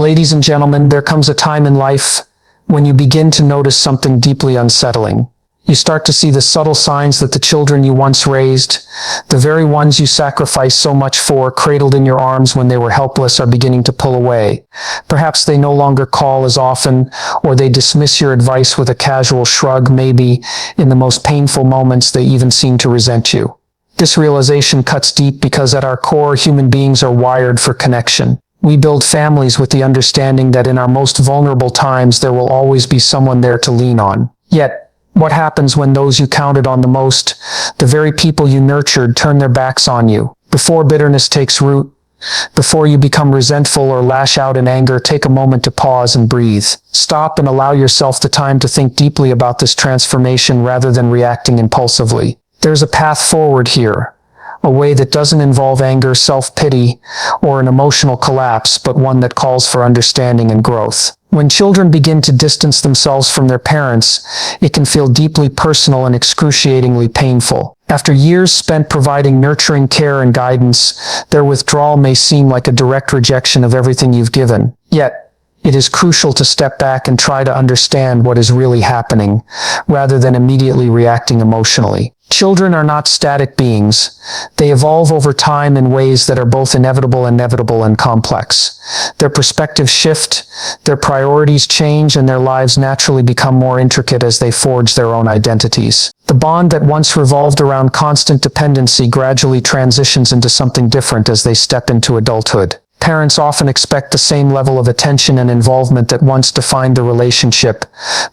Ladies and gentlemen, there comes a time in life when you begin to notice something deeply unsettling. You start to see the subtle signs that the children you once raised, the very ones you sacrificed so much for, cradled in your arms when they were helpless, are beginning to pull away. Perhaps they no longer call as often, or they dismiss your advice with a casual shrug. Maybe, in the most painful moments, they even seem to resent you. This realization cuts deep because at our core, human beings are wired for connection. We build families with the understanding that in our most vulnerable times, there will always be someone there to lean on. Yet, what happens when those you counted on the most, the very people you nurtured, turn their backs on you? Before bitterness takes root, before you become resentful or lash out in anger, take a moment to pause and breathe. Stop and allow yourself the time to think deeply about this transformation rather than reacting impulsively. There's a path forward here, a way that doesn't involve anger, self-pity, or an emotional collapse, but one that calls for understanding and growth. When children begin to distance themselves from their parents, it can feel deeply personal and excruciatingly painful. After years spent providing nurturing care and guidance, their withdrawal may seem like a direct rejection of everything you've given. Yet, it is crucial to step back and try to understand what is really happening, rather than immediately reacting emotionally. Children are not static beings. They evolve over time in ways that are both inevitable and complex. Their perspectives shift, their priorities change, and their lives naturally become more intricate as they forge their own identities. The bond that once revolved around constant dependency gradually transitions into something different as they step into adulthood. Parents often expect the same level of attention and involvement that once defined the relationship,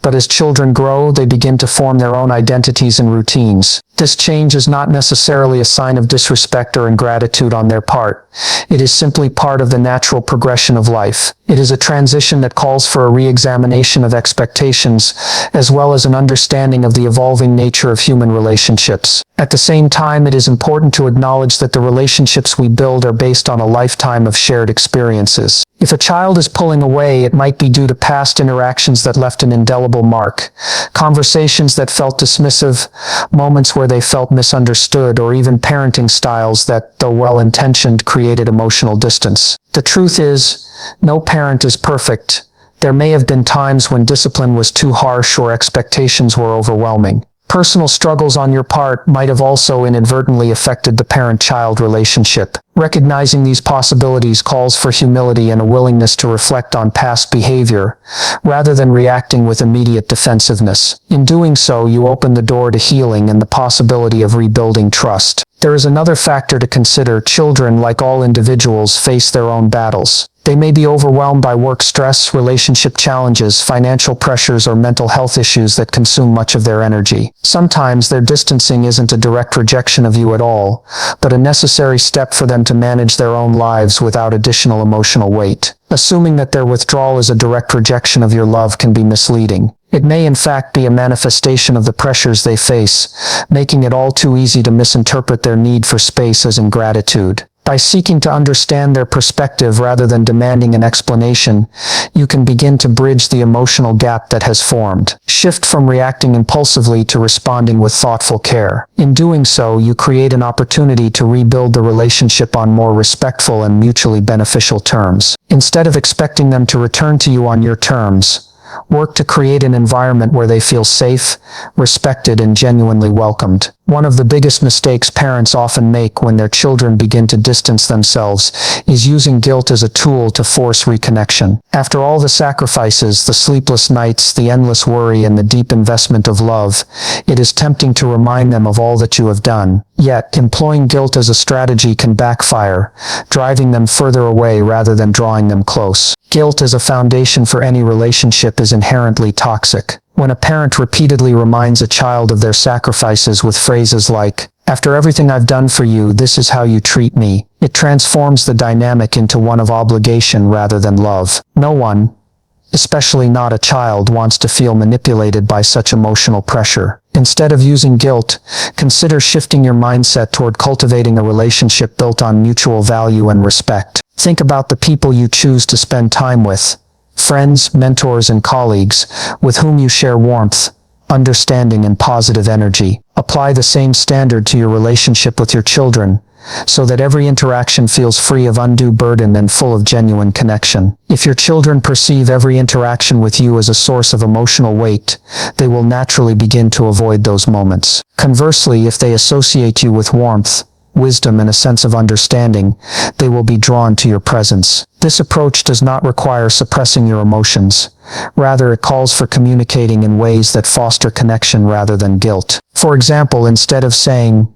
but as children grow, they begin to form their own identities and routines. This change is not necessarily a sign of disrespect or ingratitude on their part. It is simply part of the natural progression of life. It is a transition that calls for a re-examination of expectations, as well as an understanding of the evolving nature of human relationships. At the same time, it is important to acknowledge that the relationships we build are based on a lifetime of shared experiences. If a child is pulling away, it might be due to past interactions that left an indelible mark, conversations that felt dismissive, moments where they felt misunderstood, or even parenting styles that, though well-intentioned, created emotional distance. The truth is, no parent is perfect. There may have been times when discipline was too harsh or expectations were overwhelming. Personal struggles on your part might have also inadvertently affected the parent-child relationship. Recognizing these possibilities calls for humility and a willingness to reflect on past behavior, rather than reacting with immediate defensiveness. In doing so, you open the door to healing and the possibility of rebuilding trust. There is another factor to consider. Children, like all individuals, face their own battles. They may be overwhelmed by work stress, relationship challenges, financial pressures, or mental health issues that consume much of their energy. Sometimes their distancing isn't a direct rejection of you at all, but a necessary step for them to manage their own lives without additional emotional weight. Assuming that their withdrawal is a direct rejection of your love can be misleading. It may in fact be a manifestation of the pressures they face, making it all too easy to misinterpret their need for space as ingratitude. By seeking to understand their perspective rather than demanding an explanation, you can begin to bridge the emotional gap that has formed. Shift from reacting impulsively to responding with thoughtful care. In doing so, you create an opportunity to rebuild the relationship on more respectful and mutually beneficial terms. Instead of expecting them to return to you on your terms, work to create an environment where they feel safe, respected, and genuinely welcomed. One of the biggest mistakes parents often make when their children begin to distance themselves is using guilt as a tool to force reconnection. After all the sacrifices, the sleepless nights, the endless worry, and the deep investment of love, it is tempting to remind them of all that you have done. Yet, employing guilt as a strategy can backfire, driving them further away rather than drawing them close. Guilt as a foundation for any relationship is inherently toxic. When a parent repeatedly reminds a child of their sacrifices with phrases like, "After everything I've done for you, this is how you treat me," it transforms the dynamic into one of obligation rather than love. No one, especially not a child, wants to feel manipulated by such emotional pressure. Instead of using guilt, consider shifting your mindset toward cultivating a relationship built on mutual value and respect. Think about the people you choose to spend time with. Friends, mentors, and colleagues with whom you share warmth, understanding, and positive energy. Apply the same standard to your relationship with your children. so that every interaction feels free of undue burden and full of genuine connection. If your children perceive every interaction with you as a source of emotional weight, they will naturally begin to avoid those moments. Conversely, if they associate you with warmth, wisdom, and a sense of understanding, they will be drawn to your presence. This approach does not require suppressing your emotions. Rather, it calls for communicating in ways that foster connection rather than guilt. For example, instead of saying,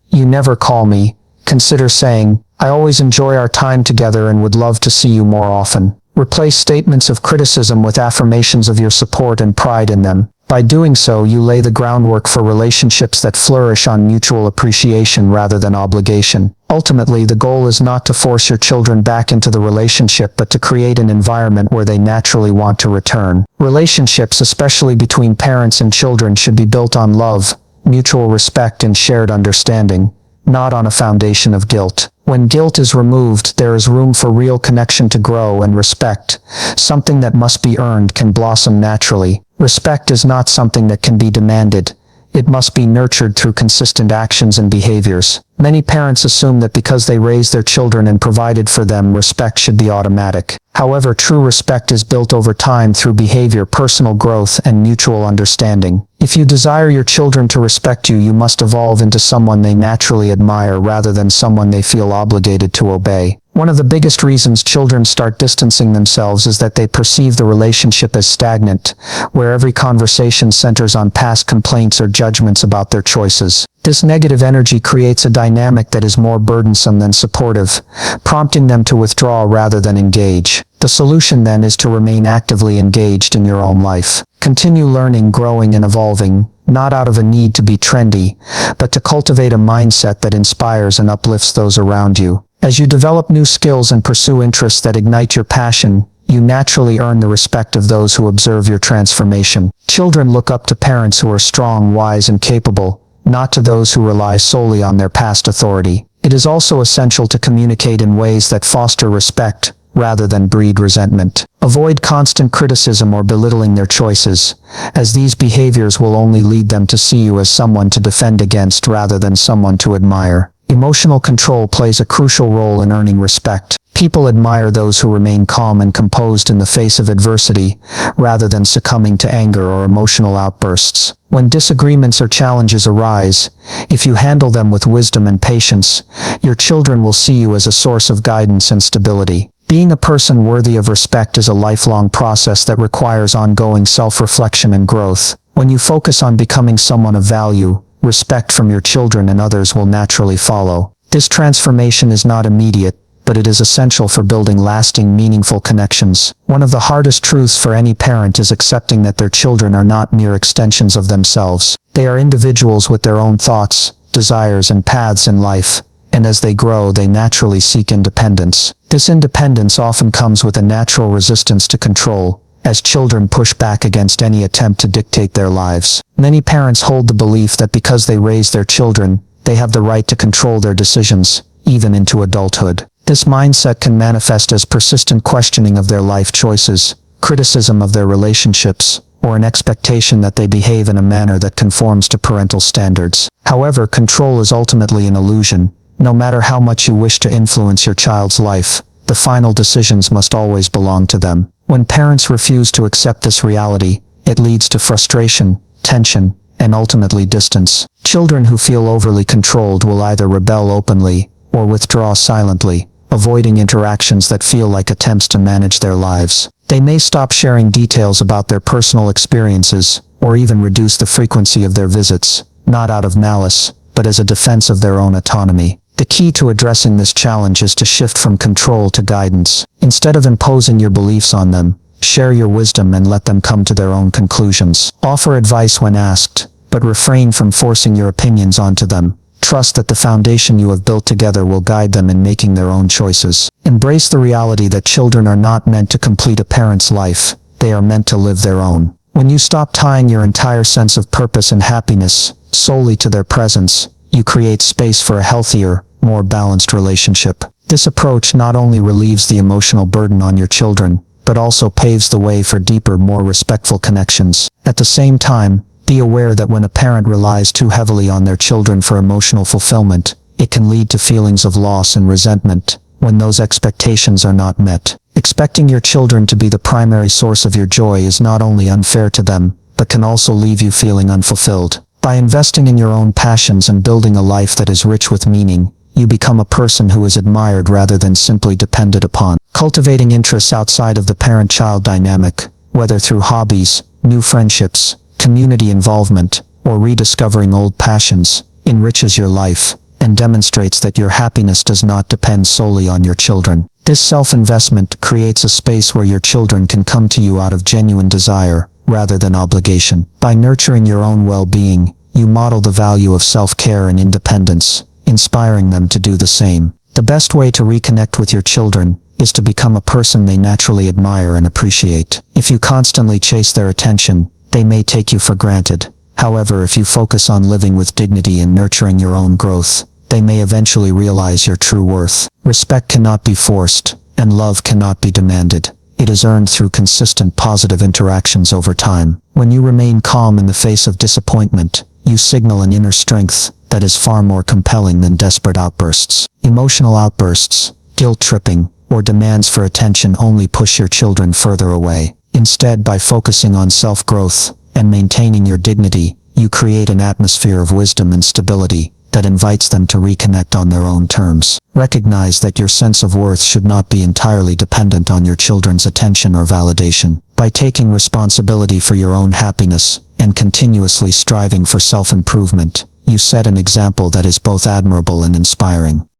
"You never call me," consider saying, "I always enjoy our time together and would love to see you more often." Replace statements of criticism with affirmations of your support and pride in them. By doing so, you lay the groundwork for relationships that flourish on mutual appreciation rather than obligation. Ultimately, the goal is not to force your children back into the relationship, but to create an environment where they naturally want to return. Relationships, especially between parents and children, should be built on love, mutual respect, and shared understanding, not on a foundation of guilt. When guilt is removed, there is room for real connection to grow, and respect, something that must be earned, can blossom naturally. Respect is not something that can be demanded. It must be nurtured through consistent actions and behaviors. Many parents assume that because they raised their children and provided for them, respect should be automatic. However, true respect is built over time through behavior, personal growth, and mutual understanding. If you desire your children to respect you, you must evolve into someone they naturally admire rather than someone they feel obligated to obey. One of the biggest reasons children start distancing themselves is that they perceive the relationship as stagnant, where every conversation centers on past complaints or judgments about their choices. This negative energy creates a dynamic that is more burdensome than supportive, prompting them to withdraw rather than engage. The solution then is to remain actively engaged in your own life. Continue learning, growing, and evolving, not out of a need to be trendy, but to cultivate a mindset that inspires and uplifts those around you. As you develop new skills and pursue interests that ignite your passion, you naturally earn the respect of those who observe your transformation. Children look up to parents who are strong, wise, and capable, not to those who rely solely on their past authority. It is also essential to communicate in ways that foster respect, rather than breed resentment. Avoid constant criticism or belittling their choices, as these behaviors will only lead them to see you as someone to defend against rather than someone to admire. Emotional control plays a crucial role in earning respect. People admire those who remain calm and composed in the face of adversity, rather than succumbing to anger or emotional outbursts. When disagreements or challenges arise, if you handle them with wisdom and patience, your children will see you as a source of guidance and stability. Being a person worthy of respect is a lifelong process that requires ongoing self-reflection and growth. When you focus on becoming someone of value, respect from your children and others will naturally follow. This transformation is not immediate, but it is essential for building lasting, meaningful connections. One of the hardest truths for any parent is accepting that their children are not mere extensions of themselves. They are individuals with their own thoughts, desires, and paths in life, and as they grow, they naturally seek independence. This independence often comes with a natural resistance to control, as children push back against any attempt to dictate their lives. Many parents hold the belief that because they raise their children, they have the right to control their decisions, even into adulthood. This mindset can manifest as persistent questioning of their life choices, criticism of their relationships, or an expectation that they behave in a manner that conforms to parental standards. However, control is ultimately an illusion. No matter how much you wish to influence your child's life, the final decisions must always belong to them. When parents refuse to accept this reality, it leads to frustration, tension, and ultimately distance. Children who feel overly controlled will either rebel openly or withdraw silently, avoiding interactions that feel like attempts to manage their lives. They may stop sharing details about their personal experiences, or even reduce the frequency of their visits, not out of malice, but as a defense of their own autonomy. The key to addressing this challenge is to shift from control to guidance. Instead of imposing your beliefs on them, share your wisdom and let them come to their own conclusions. Offer advice when asked, but refrain from forcing your opinions onto them. Trust that the foundation you have built together will guide them in making their own choices. Embrace the reality that children are not meant to complete a parent's life. They are meant to live their own. When you stop tying your entire sense of purpose and happiness solely to their presence, you create space for a healthier, more balanced relationship. This approach not only relieves the emotional burden on your children, but also paves the way for deeper, more respectful connections. At the same time, be aware that when a parent relies too heavily on their children for emotional fulfillment, it can lead to feelings of loss and resentment when those expectations are not met. Expecting your children to be the primary source of your joy is not only unfair to them, but can also leave you feeling unfulfilled. By investing in your own passions and building a life that is rich with meaning, you become a person who is admired rather than simply depended upon. Cultivating interests outside of the parent-child dynamic, whether through hobbies, new friendships, community involvement, or rediscovering old passions, enriches your life and demonstrates that your happiness does not depend solely on your children. This self-investment creates a space where your children can come to you out of genuine desire, rather than obligation. By nurturing your own well-being, you model the value of self-care and independence, inspiring them to do the same. The best way to reconnect with your children is to become a person they naturally admire and appreciate. If you constantly chase their attention, they may take you for granted. However, if you focus on living with dignity and nurturing your own growth, they may eventually realize your true worth. Respect cannot be forced, and love cannot be demanded. It is earned through consistent positive interactions over time. When you remain calm in the face of disappointment, you signal an inner strength that is far more compelling than desperate outbursts. Emotional outbursts, guilt-tripping, or demands for attention only push your children further away. Instead, by focusing on self-growth and maintaining your dignity, you create an atmosphere of wisdom and stability that invites them to reconnect on their own terms. Recognize that your sense of worth should not be entirely dependent on your children's attention or validation. By taking responsibility for your own happiness and continuously striving for self-improvement, you set an example that is both admirable and inspiring.